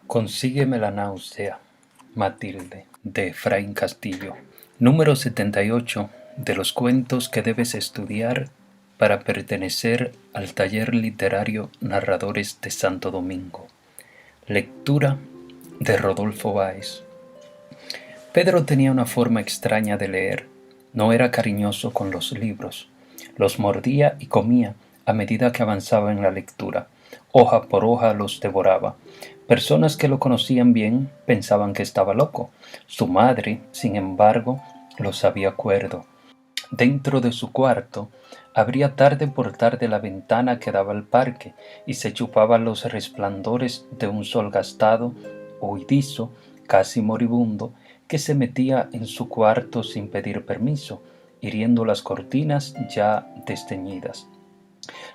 Consígueme la náusea, Matilde, de Efraín Castillo. Número 78 de los cuentos que debes estudiar para pertenecer al taller literario Narradores de Santo Domingo. Lectura de Rodolfo Báez. Pedro tenía una forma extraña de leer. No era cariñoso con los libros. Los mordía y comía a medida que avanzaba en la lectura. Hoja por hoja los devoraba. Personas que lo conocían bien pensaban que estaba loco. Su madre, sin embargo, lo sabía cuerdo. Dentro de su cuarto, abría tarde por tarde la ventana que daba al parque y se chupaba los resplandores de un sol gastado, huidizo, casi moribundo, que se metía en su cuarto sin pedir permiso, hiriendo las cortinas ya desteñidas.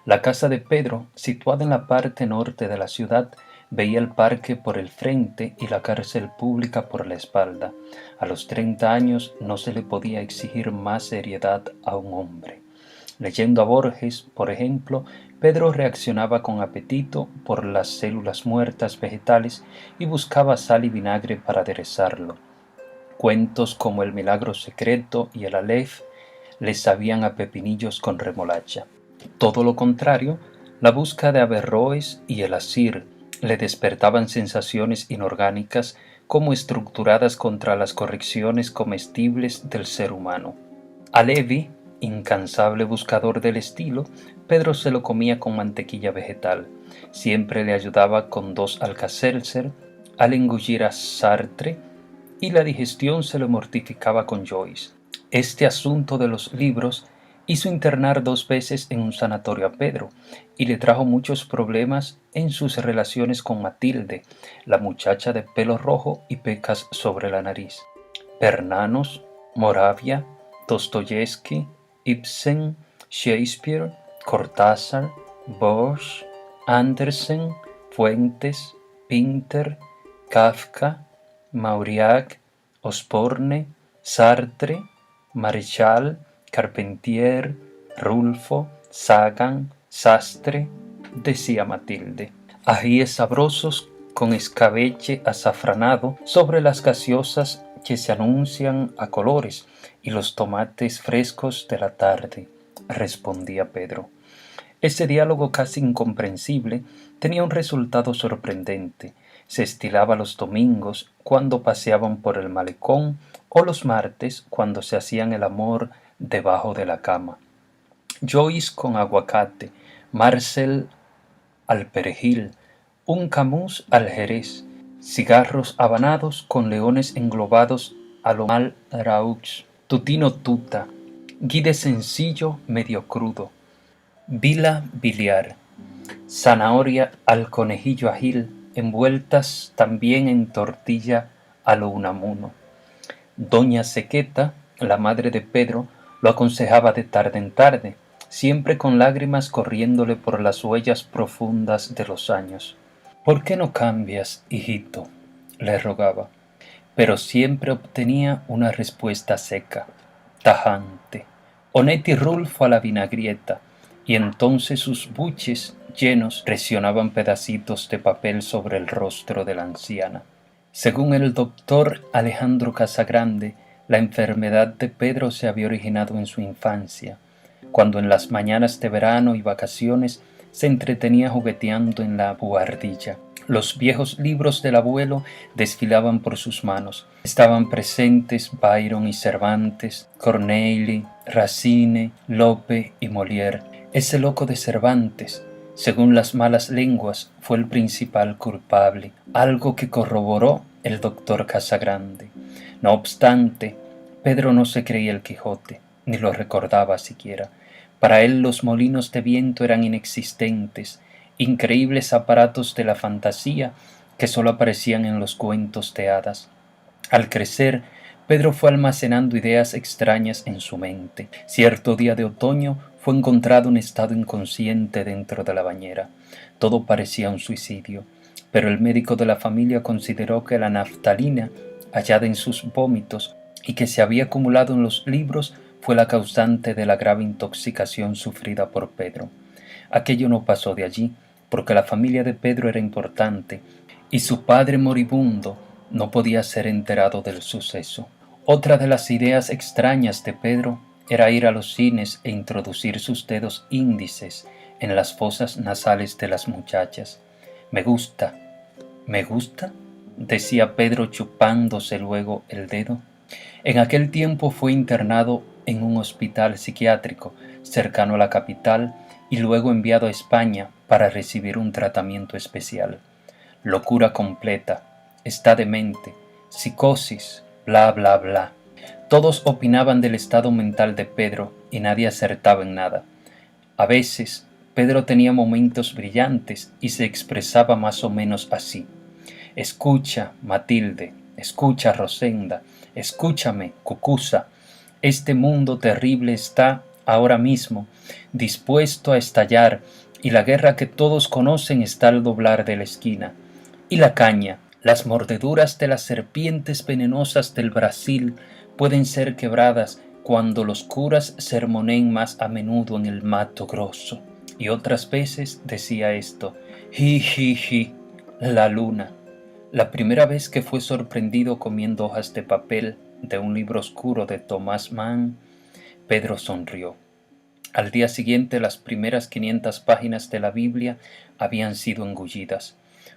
La casa de Pedro, situada en la parte norte de la ciudad, veía el parque por el frente y la cárcel pública por la espalda. A los 30 años no se le podía exigir más seriedad a un hombre. Leyendo a Borges, por ejemplo, Pedro reaccionaba con apetito por las células muertas vegetales y buscaba sal y vinagre para aderezarlo. Cuentos como El milagro secreto y El Aleph le sabían a pepinillos con remolacha. Todo lo contrario, la busca de Averroes y el Asir le despertaban sensaciones inorgánicas como estructuradas contra las correcciones comestibles del ser humano. A Levi, incansable buscador del estilo, Pedro se lo comía con mantequilla vegetal. Siempre le ayudaba con 2 Alka-Seltzer al engullir a Sartre y la digestión se lo mortificaba con Joyce. Este asunto de los libros hizo internar 2 veces en un sanatorio a Pedro y le trajo muchos problemas en sus relaciones con Matilde, la muchacha de pelo rojo y pecas sobre la nariz. Bernanos, Moravia, Dostoyevsky, Ibsen, Shakespeare, Cortázar, Bosch, Andersen, Fuentes, Pinter, Kafka, Mauriac, Osborne, Sartre, Marechal, Carpentier, Rulfo, Sagan, Sastre, decía Matilde. Ajíes sabrosos con escabeche azafranado sobre las gaseosas que se anuncian a colores y los tomates frescos de la tarde, respondía Pedro. Ese diálogo casi incomprensible tenía un resultado sorprendente. Se estilaba los domingos cuando paseaban por el malecón o los martes cuando se hacían el amor debajo de la cama. Joyce con aguacate, Marcel al perejil, un Camus al jerez, cigarros habanados con leones englobados a lo Malraux, tutino tuta, guide sencillo medio crudo, vila biliar, zanahoria al conejillo agil, envueltas también en tortilla a lo Unamuno. Doña Sequeta, la madre de Pedro, lo aconsejaba de tarde en tarde, siempre con lágrimas corriéndole por las huellas profundas de los años. ¿Por qué no cambias, hijito?, le rogaba, pero siempre obtenía una respuesta seca, tajante. Onetti Rulfo a la vinagrieta, y entonces sus buches llenos presionaban pedacitos de papel sobre el rostro de la anciana. Según el doctor Alejandro Casagrande, la enfermedad de Pedro se había originado en su infancia, cuando en las mañanas de verano y vacaciones se entretenía jugueteando en la buhardilla. Los viejos libros del abuelo desfilaban por sus manos. Estaban presentes Byron y Cervantes, Corneille, Racine, Lope y Molière. Ese loco de Cervantes, según las malas lenguas, fue el principal culpable, algo que corroboró el doctor Casagrande. No obstante, Pedro no se creía el Quijote, ni lo recordaba siquiera. Para él los molinos de viento eran inexistentes, increíbles aparatos de la fantasía que sólo aparecían en los cuentos de hadas. Al crecer, Pedro fue almacenando ideas extrañas en su mente. Cierto día de otoño fue encontrado en estado inconsciente dentro de la bañera. Todo parecía un suicidio, pero el médico de la familia consideró que la naftalina, hallada en sus vómitos y que se había acumulado en los libros, fue la causante de la grave intoxicación sufrida por Pedro. Aquello no pasó de allí, porque la familia de Pedro era importante y su padre moribundo no podía ser enterado del suceso. Otra de las ideas extrañas de Pedro era ir a los cines e introducir sus dedos índices en las fosas nasales de las muchachas. «Me gusta, me gusta», decía Pedro chupándose luego el dedo. En aquel tiempo fue internado en un hospital psiquiátrico cercano a la capital y luego enviado a España para recibir un tratamiento especial. Locura completa, está demente, psicosis, bla bla bla. Todos opinaban del estado mental de Pedro y nadie acertaba en nada. A veces, Pedro tenía momentos brillantes y se expresaba más o menos así: «Escucha, Matilde, escucha, Rosenda, escúchame, Cucusa, este mundo terrible está, ahora mismo, dispuesto a estallar y la guerra que todos conocen está al doblar de la esquina. Y la caña, las mordeduras de las serpientes venenosas del Brasil pueden ser quebradas cuando los curas sermoneen más a menudo en el Mato Grosso». Y otras veces decía esto: «Ji, ji, ji, la luna». La primera vez que fue sorprendido comiendo hojas de papel de un libro oscuro de Thomas Mann, Pedro sonrió. Al día siguiente las primeras 500 páginas de la Biblia habían sido engullidas.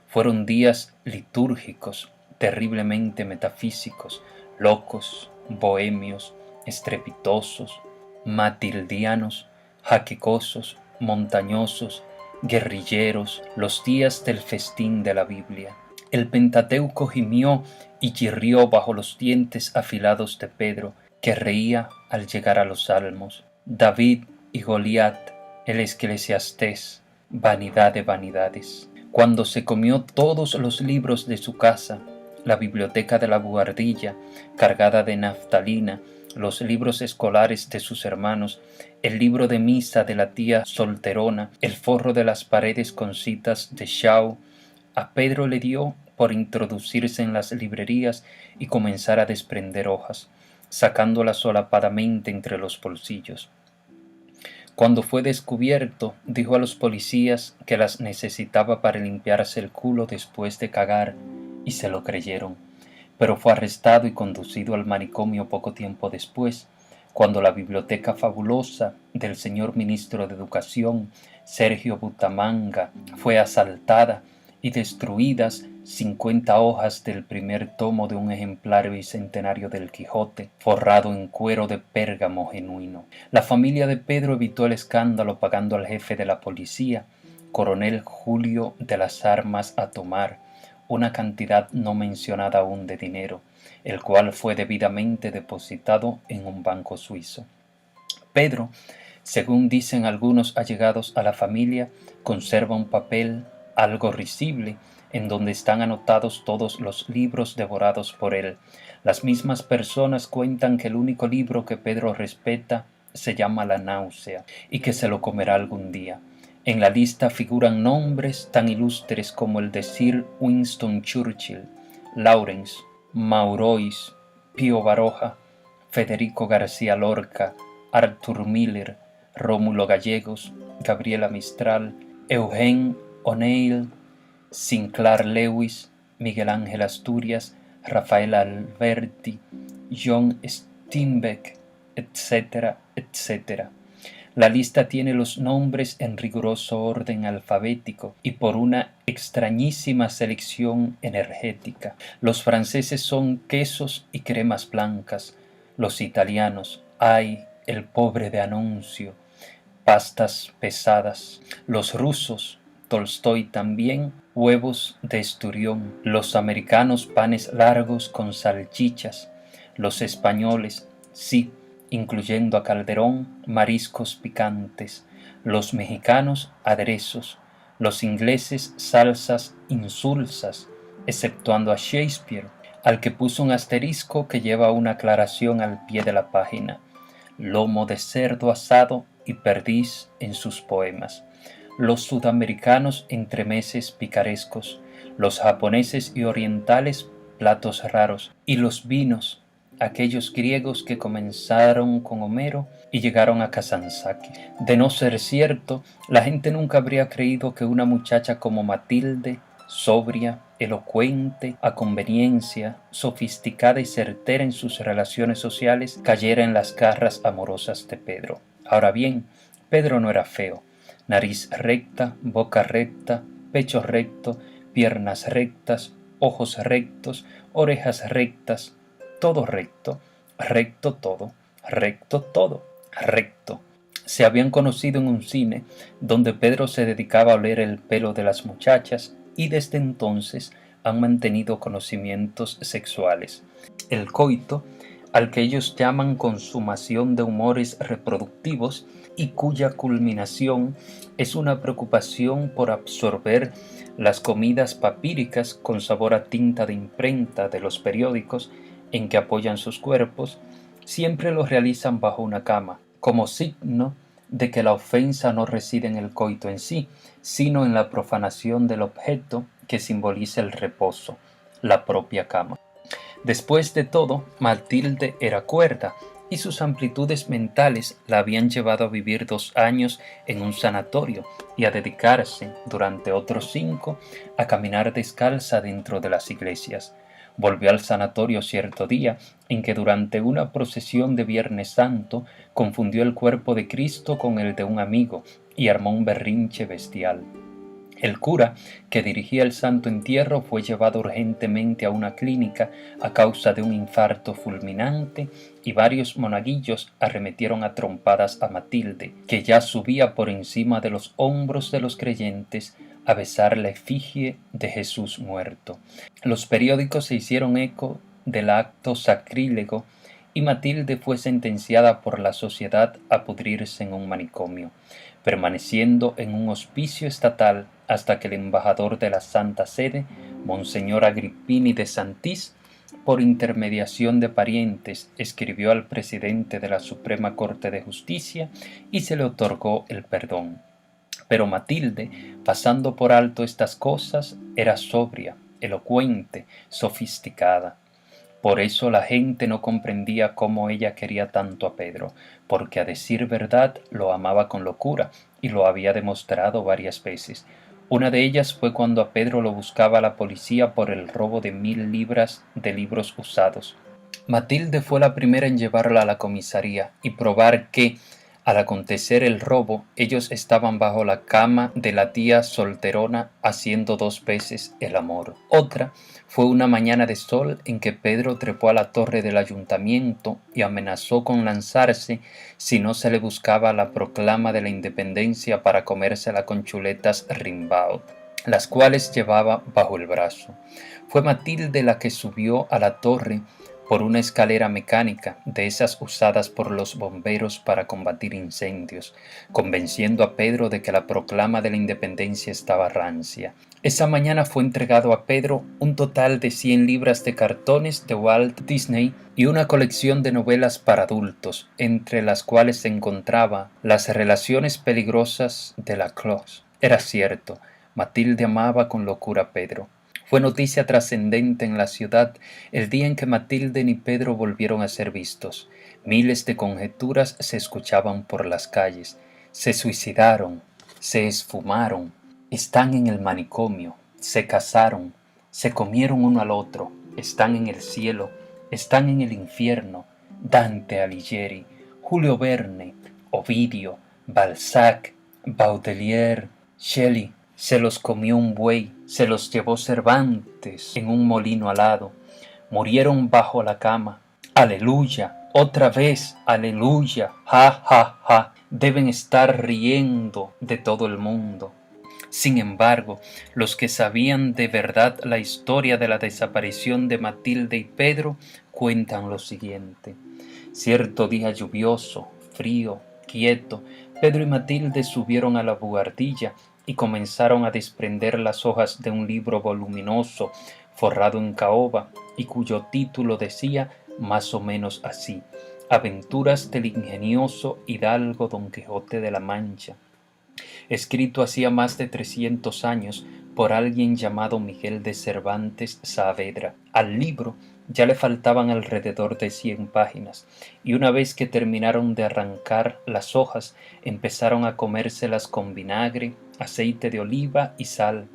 Fueron días litúrgicos, terriblemente metafísicos, locos, bohemios, estrepitosos, matildianos, jaquecosos, montañosos, guerrilleros, los días del festín de la Biblia. El Pentateuco gimió y chirrió bajo los dientes afilados de Pedro, que reía al llegar a los salmos. David y Goliat, el Eclesiastés, vanidad de vanidades. Cuando se comió todos los libros de su casa, la biblioteca de la buhardilla, cargada de naftalina, los libros escolares de sus hermanos, el libro de misa de la tía solterona, el forro de las paredes con citas de Shaw, a Pedro le dio por introducirse en las librerías y comenzar a desprender hojas, sacándolas solapadamente entre los bolsillos. Cuando fue descubierto, dijo a los policías que las necesitaba para limpiarse el culo después de cagar, y se lo creyeron. Pero fue arrestado y conducido al manicomio poco tiempo después, cuando la biblioteca fabulosa del señor ministro de Educación, Sergio Butamanga, fue asaltada y destruidas 50 hojas del primer tomo de un ejemplar bicentenario del Quijote, forrado en cuero de pérgamo genuino. La familia de Pedro evitó el escándalo pagando al jefe de la policía, coronel Julio de las Armas a Tomar, una cantidad no mencionada aún de dinero, el cual fue debidamente depositado en un banco suizo. Pedro, según dicen algunos allegados a la familia, conserva un papel algo risible, en donde están anotados todos los libros devorados por él. Las mismas personas cuentan que el único libro que Pedro respeta se llama La náusea, y que se lo comerá algún día. En la lista figuran nombres tan ilustres como el de Sir Winston Churchill, Lawrence, Maurois, Pío Baroja, Federico García Lorca, Arthur Miller, Rómulo Gallegos, Gabriela Mistral, Eugene O'Neill, Sinclair Lewis, Miguel Ángel Asturias, Rafael Alberti, John Steinbeck, etcétera, etcétera. La lista tiene los nombres en riguroso orden alfabético y por una extrañísima selección energética. Los franceses son quesos y cremas blancas, los italianos, ¡ay, el pobre de Anuncio!, pastas pesadas, los rusos, Tolstoy también, huevos de esturión, los americanos panes largos con salchichas, los españoles, sí, incluyendo a Calderón, mariscos picantes, los mexicanos aderezos, los ingleses salsas insulsas, exceptuando a Shakespeare, al que puso un asterisco que lleva una aclaración al pie de la página: lomo de cerdo asado y perdiz en sus poemas. Los sudamericanos entremeses picarescos, los japoneses y orientales platos raros, y los vinos, aquellos griegos que comenzaron con Homero y llegaron a Kazantzakis. De no ser cierto, la gente nunca habría creído que una muchacha como Matilde sobria, elocuente, a conveniencia, sofisticada y certera en sus relaciones sociales, cayera en las garras amorosas de Pedro. Ahora bien, Pedro no era feo. Nariz recta, boca recta, pecho recto, piernas rectas, ojos rectos, orejas rectas, todo recto, recto todo, recto todo, recto. Se habían conocido en un cine donde Pedro se dedicaba a oler el pelo de las muchachas y desde entonces han mantenido conocimientos sexuales. El coito, al que ellos llaman consumación de humores reproductivos y cuya culminación es una preocupación por absorber las comidas papíricas con sabor a tinta de imprenta de los periódicos en que apoyan sus cuerpos, siempre lo realizan bajo una cama, como signo de que la ofensa no reside en el coito en sí, sino en la profanación del objeto que simboliza el reposo, la propia cama. Después de todo, Matilde era cuerda, y sus amplitudes mentales la habían llevado a vivir 2 años en un sanatorio y a dedicarse, durante otros 5, a caminar descalza dentro de las iglesias. Volvió al sanatorio cierto día en que durante una procesión de Viernes Santo confundió el cuerpo de Cristo con el de un amigo y armó un berrinche bestial. El cura que dirigía el santo entierro fue llevado urgentemente a una clínica a causa de un infarto fulminante y varios monaguillos arremetieron a trompadas a Matilde, que ya subía por encima de los hombros de los creyentes a besar la efigie de Jesús muerto. Los periódicos se hicieron eco del acto sacrílego y Matilde fue sentenciada por la sociedad a pudrirse en un manicomio, permaneciendo en un hospicio estatal hasta que el embajador de la Santa Sede, Monseñor Agrippini de Santís, por intermediación de parientes, escribió al presidente de la Suprema Corte de Justicia y se le otorgó el perdón. Pero Matilde, pasando por alto estas cosas, era sobria, elocuente, sofisticada. Por eso la gente no comprendía cómo ella quería tanto a Pedro, porque a decir verdad lo amaba con locura, y lo había demostrado varias veces. Una de ellas fue cuando a Pedro lo buscaba la policía por el robo de 1000 libras de libros usados. Matilde fue la primera en llevarla a la comisaría y probar que, al acontecer el robo, ellos estaban bajo la cama de la tía solterona haciendo 2 veces el amor. Otra fue una mañana de sol en que Pedro trepó a la torre del ayuntamiento y amenazó con lanzarse si no se le buscaba la proclama de la independencia para comérsela con chuletas Rimbaud, las cuales llevaba bajo el brazo. Fue Matilde la que subió a la torre por una escalera mecánica de esas usadas por los bomberos para combatir incendios, convenciendo a Pedro de que la proclama de la independencia estaba rancia. Esa mañana fue entregado a Pedro un total de 100 libras de cartones de Walt Disney y una colección de novelas para adultos, entre las cuales se encontraba Las relaciones peligrosas de la Clos. Era cierto, Matilde amaba con locura a Pedro. Fue noticia trascendente en la ciudad el día en que Matilde ni Pedro volvieron a ser vistos. Miles de conjeturas se escuchaban por las calles. Se suicidaron, se esfumaron, están en el manicomio, se casaron, se comieron uno al otro, están en el cielo, están en el infierno. Dante Alighieri, Julio Verne, Ovidio, Balzac, Baudelaire, Shelley. Se los comió un buey, se los llevó Cervantes en un molino alado. Murieron bajo la cama. Aleluya, otra vez, aleluya, ja, ja, ja. Deben estar riendo de todo el mundo. Sin embargo, los que sabían de verdad la historia de la desaparición de Matilde y Pedro cuentan lo siguiente. Cierto día lluvioso, frío, quieto, Pedro y Matilde subieron a la buhardilla y comenzaron a desprender las hojas de un libro voluminoso forrado en caoba y cuyo título decía más o menos así: Aventuras del ingenioso hidalgo Don Quijote de la Mancha, escrito hacía más de 300 años por alguien llamado Miguel de Cervantes Saavedra. Al libro ya le faltaban alrededor de 100 páginas, y una vez que terminaron de arrancar las hojas, empezaron a comérselas con vinagre, aceite de oliva y sal.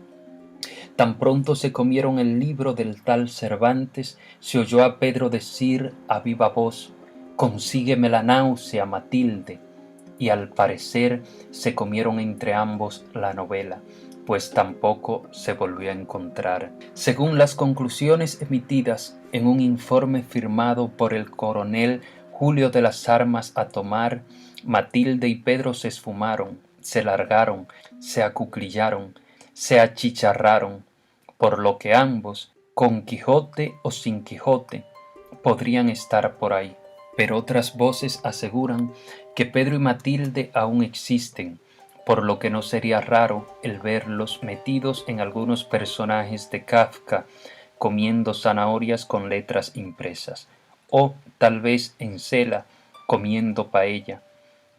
Tan pronto se comieron el libro del tal Cervantes, se oyó a Pedro decir a viva voz: «Consígueme la náusea, Matilde», y al parecer se comieron entre ambos la novela, pues tampoco se volvió a encontrar. Según las conclusiones emitidas en un informe firmado por el coronel Julio de las Armas a Tomar, Matilde y Pedro se esfumaron, se largaron, se acuclillaron, se achicharraron, por lo que ambos, con Quijote o sin Quijote, podrían estar por ahí. Pero otras voces aseguran que Pedro y Matilde aún existen, por lo que no sería raro el verlos metidos en algunos personajes de Kafka, comiendo zanahorias con letras impresas, o tal vez en Cela, comiendo paella,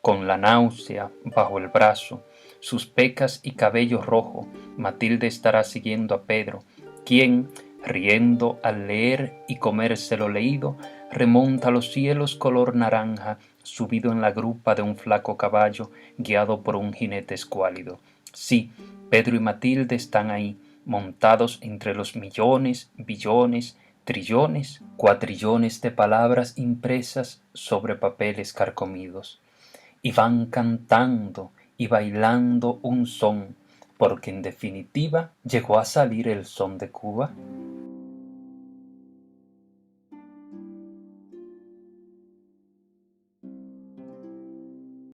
con la náusea bajo el brazo, sus pecas y cabello rojo. Matilde estará siguiendo a Pedro, quien, riendo al leer y comerse lo leído, remonta a los cielos color naranja, subido en la grupa de un flaco caballo, guiado por un jinete escuálido. Sí, Pedro y Matilde están ahí, montados entre los millones, billones, trillones, cuatrillones de palabras impresas sobre papeles carcomidos. Y van cantando y bailando un son, porque en definitiva llegó a salir el son de Cuba.